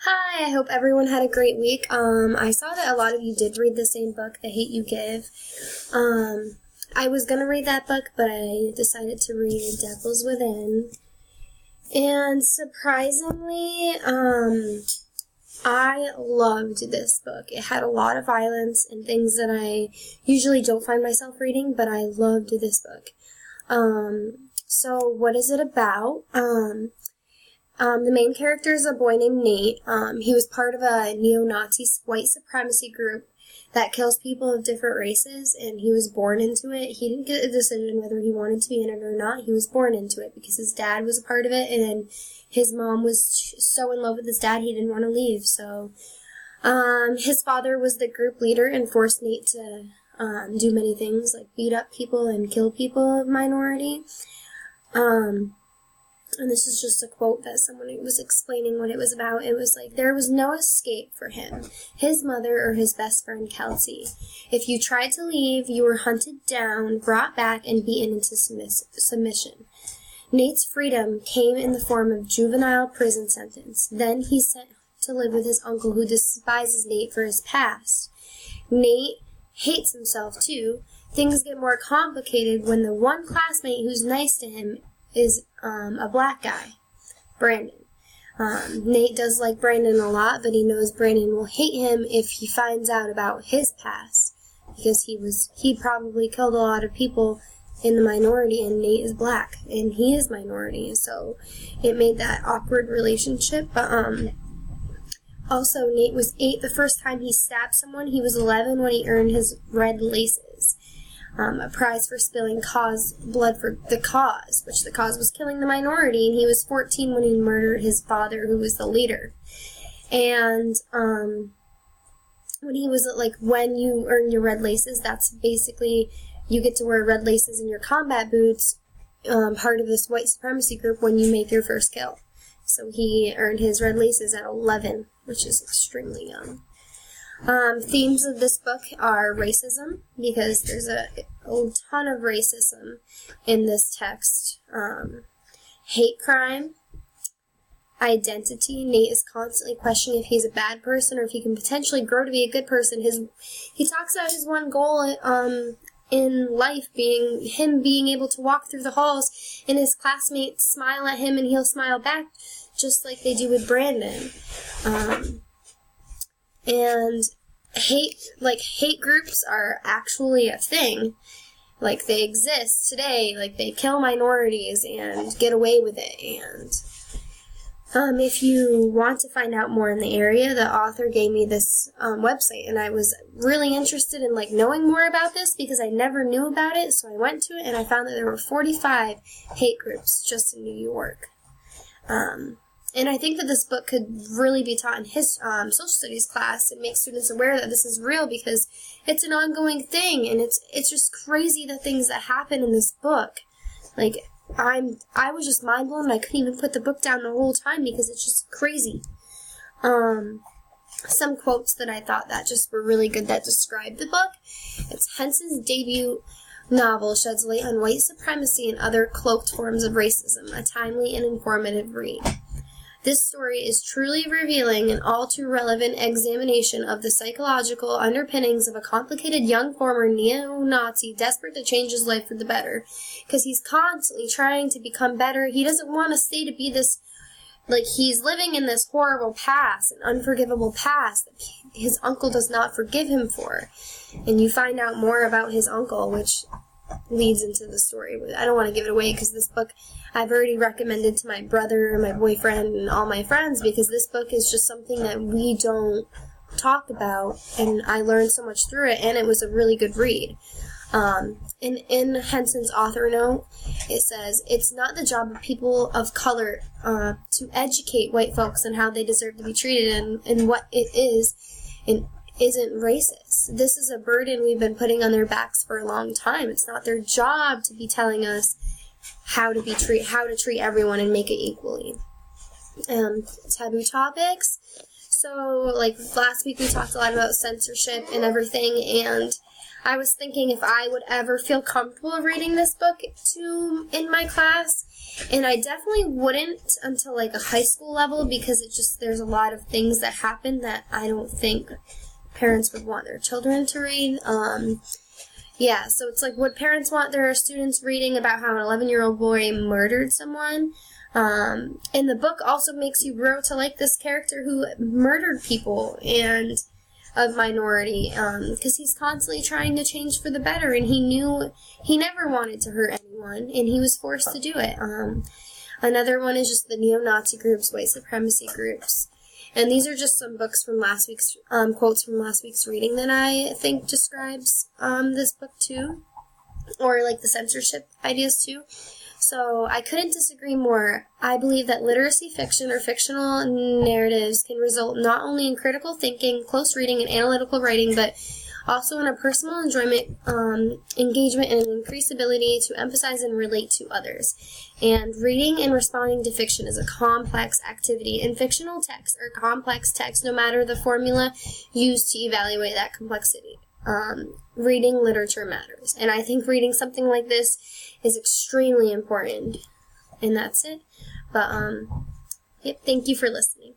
Hi, I hope everyone had a great week. I saw that a lot of you did read the same book, The Hate U Give. I was going to read that book, but I decided to read Devils Within. And surprisingly, I loved this book. It had a lot of violence and things that I usually don't find myself reading, but I loved this book. So what is it about? The main character is a boy named Nate. He was part of a neo-Nazi white supremacy group that kills people of different races, and he was born into it. He didn't get a decision whether he wanted to be in it or not. He was born into it because his dad was a part of it, and his mom was so in love with his dad he didn't want to leave. So his father was the group leader and forced Nate to do many things, like beat up people and kill people of minority. And this is just a quote that someone was explaining what it was about. It was like, there was no escape for him, his mother, or his best friend, Kelsey. If you tried to leave, you were hunted down, brought back, and beaten into submission. Nate's freedom came in the form of juvenile prison sentence. Then he's sent to live with his uncle, who despises Nate for his past. Nate hates himself, too. Things get more complicated when the one classmate who's nice to him is a black guy, Brandon. Nate does like Brandon a lot, but he knows Brandon will hate him if he finds out about his past, because he probably killed a lot of people in the minority, and Nate is black, and he is minority, so it made that awkward relationship. But also, Nate was 8 the first time he stabbed someone. He was 11 when he earned his red laces. A prize for spilling blood for the cause, which the cause was killing the minority, and he was 14 when he murdered his father, who was the leader. And when he was when you earn your red laces, that's basically you get to wear red laces in your combat boots, part of this white supremacy group, when you make your first kill. So he earned his red laces at 11, which is extremely young. Themes of this book are racism, because there's a ton of racism in this text. Hate crime, identity. Nate is constantly questioning if he's a bad person or if he can potentially grow to be a good person. He talks about his one goal in life being able to walk through the halls and his classmates smile at him and he'll smile back, just like they do with Brandon. And hate groups are actually a thing. Like, they exist today. Like, they kill minorities and get away with it. And if you want to find out more in the area, the author gave me this website, and I was really interested in knowing more about this because I never knew about it. So I went to it, and I found that there were 45 hate groups just in New York. And I think that this book could really be taught in his social studies class and make students aware that this is real, because it's an ongoing thing, and it's just crazy the things that happen in this book. I was just mind blown. I couldn't even put the book down the whole time because it's just crazy. Some quotes that I thought that just were really good that described the book. It's Henson's debut novel sheds light on white supremacy and other cloaked forms of racism, a timely and informative read. This story is truly revealing and all too relevant examination of the psychological underpinnings of a complicated young former neo-Nazi desperate to change his life for the better. Because he's constantly trying to become better. He doesn't want to stay to be this, he's living in this horrible past, an unforgivable past that his uncle does not forgive him for. And you find out more about his uncle, which leads into the story. I don't want to give it away because this book I've already recommended to my brother, my boyfriend, and all my friends, because this book is just something that we don't talk about, and I learned so much through it, and it was a really good read. In Henson's author note, it says, it's not the job of people of color to educate white folks on how they deserve to be treated and what it is and isn't racist. This is a burden we've been putting on their backs for a long time. It's not their job to be telling us how to treat everyone and make it equally. Taboo topics. So, like, last week we talked a lot about censorship and everything, and I was thinking if I would ever feel comfortable reading this book in my class, and I definitely wouldn't until, like, a high school level, because there's a lot of things that happen that I don't think parents would want their children to read. Yeah, so it's like, would parents want their students reading about how an 11-year-old boy murdered someone? And the book also makes you grow to like this character who murdered people and of minority, because he's constantly trying to change for the better, and he knew he never wanted to hurt anyone, and he was forced to do it. Another one is just the neo-Nazi groups, white supremacy groups. And these are just some books from last week's, quotes from last week's reading that I think describes, this book too. Or, like, the censorship ideas too. So, I couldn't disagree more. I believe that literacy fiction or fictional narratives can result not only in critical thinking, close reading, and analytical writing, but also in a personal enjoyment, engagement, and an increased ability to emphasize and relate to others. And reading and responding to fiction is a complex activity, and fictional texts are complex texts no matter the formula used to evaluate that complexity. Reading literature matters, and I think reading something like this is extremely important. And that's it. But, yep, thank you for listening.